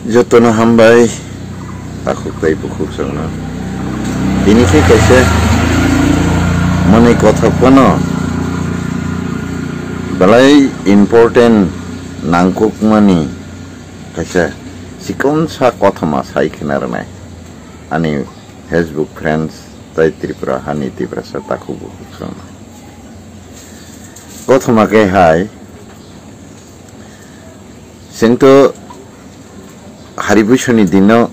Jotono hambai takut tai bukuk sana. Ini sih kaisa mana kota pano balai important nangkuk mani kaisa sikon sa kota masai kenarane ani Facebook friends tai Tripura hani Tripura sa takut bukuk sana. Kota makai hai sento Haribusoni dino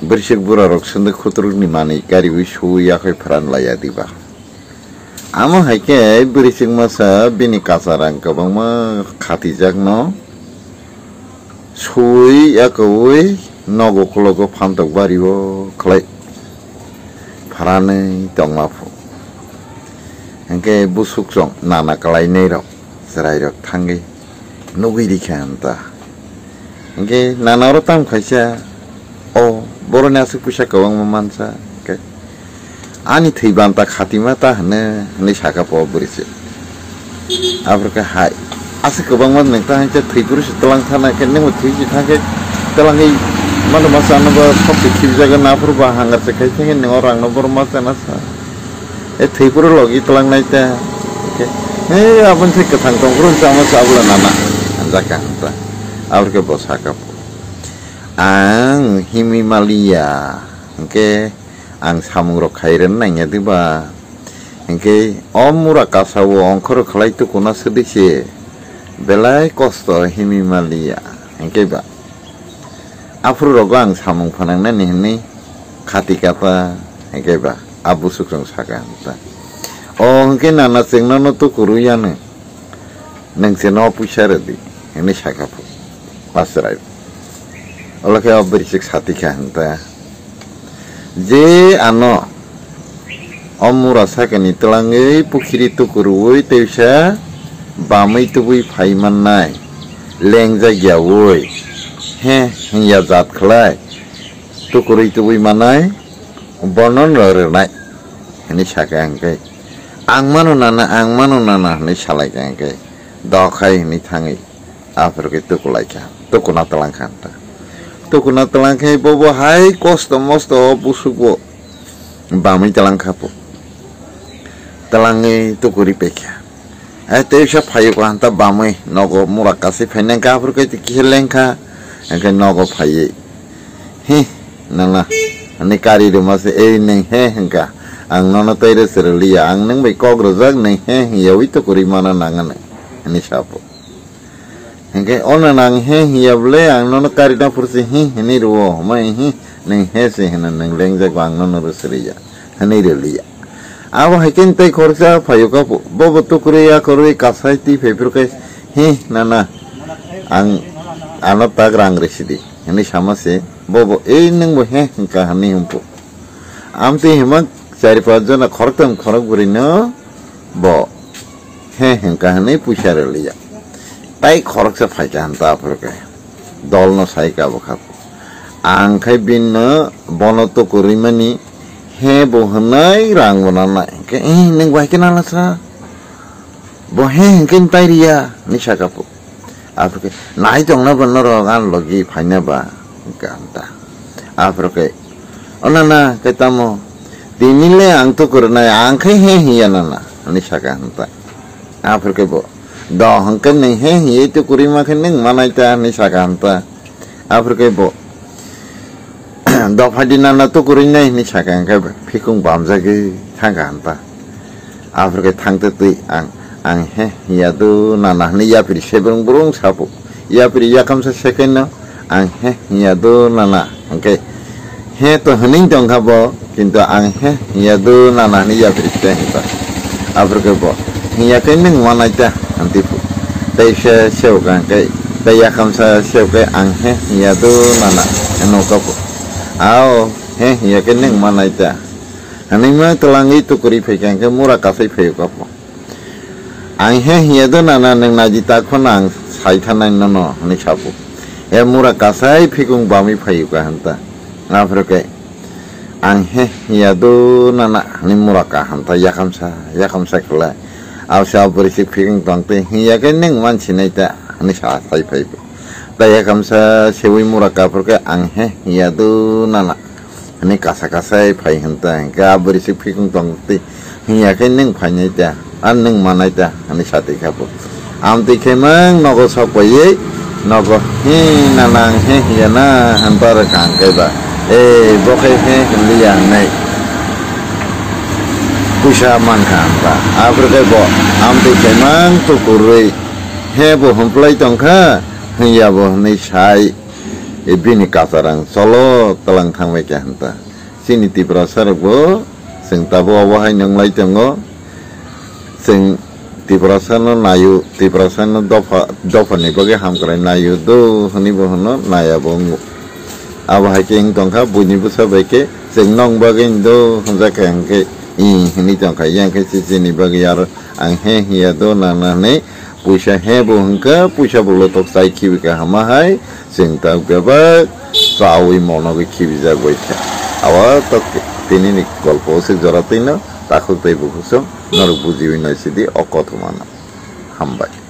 bersik bura rok sende kuturuk ni mani karibu suya koi peran laya diba. Amo haike bersik masa bini kasarang kabang ma khatijak no sui ya koi nogo kologo pantok bariwo klai parane tong mafu. Hengke busuk song nana kalai nerok serai rok tangge nugi dikanta. Oke, nana orang tam kaisa, oh, baru nasi pusat kawang memansa, oke, ani tiban tak hati mata, ne saka power berisik, Afrika hai, asik kawang mat nengta hanya tiburus telang tanah, kene mau tiji tanah, telangi mana masa nabo sok jaga nafur bahangar sekai cengin orang nabo masa nasa, tibur logi telang naiknya, oke, abang sih ketang tongkrong sama sabulan nana, anjakan ta. Afrika bosaka po. Ang Himalaya, engke ang samuro kairen nanya diba, engke omura kasawo ongkoro kalai tu kuna sedisi, belai kosto Himalaya, engke ba. Afro rogo ang samung panang nani ini, kati kata, engke ba, abu suksong sakanta. Oh engke nana sing nono tu kuruyane, neng seno pusaredi, ini sakapu. Pasrai. Olah kaya berisik hati kanta. Je ano omurasa kani telangai pukiri tu kuruoi teusa bamai tu bui paiman nai lengja gyawoi he ya zat khlai tu kurui tu bui manai bonon rore nai ini saka angkai ang mano nana ni salai angkai dokai ni thangi afro ke tu kulaikan tu kuna telangkanta tu kuna telangkai bobo hai kosto mosto busuk bo bami telangkapo telangai tu kuri pekya te usha phayu ko hanta bami nogo murakasi phainen ka afro ke kihelengka engke nogo phayi hi nana ani kari de mas neng he hengka ang nono tere serlia ang neng bai kogrozak neng he yawi tu kuri mana nangan ani sapo Engke ona nang he hiable ang nono karina pursi hi ini ruo mai hi neng he se hena neng lengja kwang nono rusriya hani relia awa hakin tai khorsa phayuka bobo tukriya koroi kasai ti febru kai hi nana ang ano tag rang residi ini sama se bobo neng bo he ka hani umpu amti himak cari pajana khortam khorok burino bo he ka hani pusharelia Tai korok sa fajan ta perke dol no sai ka bokap ang khai bin no bono to kurimani he bo hanai rang bonana ke neng bai kenala sa bo he ken tai ria ni sa ka po afro nai jong na bon ro gan logi phaina ba kanta afro ke onana ke tamo dinile ang to kurna ang khai he hiana ni sa ka anta afro ke bo do hangken neng he itu kurima keneng mana ita ni sakanta Afrika bo do phadina na tu kurina ni sakang ka phikung bamja ge thanganta Afrika thangte tui ang he ya du nana ni ya piri sebung burung sapu ya piri ya kam sa second no ang he ya du nana angke he to haning jong ka bo kinto ang he ya du nana ni ya piri tehta Afrika bo ya keneng mana ita anti pu tai seo kan kai tai ya kam sa seo kai ang he ya do nana eno ka pu ao he ya keneng mana ita ani ma telangi tu kuri phekan ke mura ka sai pheu ka pu ang he ya do nana neng najita khonang sai thanai no ni chapu e mura ka sai phikung bami pheu ka hanta na phro ke ang he ya do nana ni mura ka hanta ya kam sa kla Aw siya berisik piring tangte hiya keneng man sinay ta ani sa sai pai daya kamsa sewi mura kapur ke anghe ya tu nana ini kasa pai henta ke abri si pikung tong ti ya ke neng pai ita an neng mana ita ini sate kapur am ti kemang nogo sok pai nogo nana ya na hantar kang ke ba bokai liya nai pusha man kan ba abri ke bo am ti kemang tu kurui bo humplai tong ka ya bo ni sai bini kasarang solo telang thang mai kya hanta sini ti prasar bo sing tabo awahai nang lai tango sing ti prasar no nayu ti prasar no dofa ni bage ham krai nayu do hani bo no naya bo awahai king tongka bunyi busa beke sing nong bage do hanja kang ke ini tongka yang ke sini bage yar ang he ya do nana ne puisa hebo hengka puisa bolotok sai kiwi ka hamahai sing tau beba sawi mono ke kiwi ja goita awa tok tini ni golpo se joratina takut tai bukuso nor bujiwi nai sidi okothumana hambai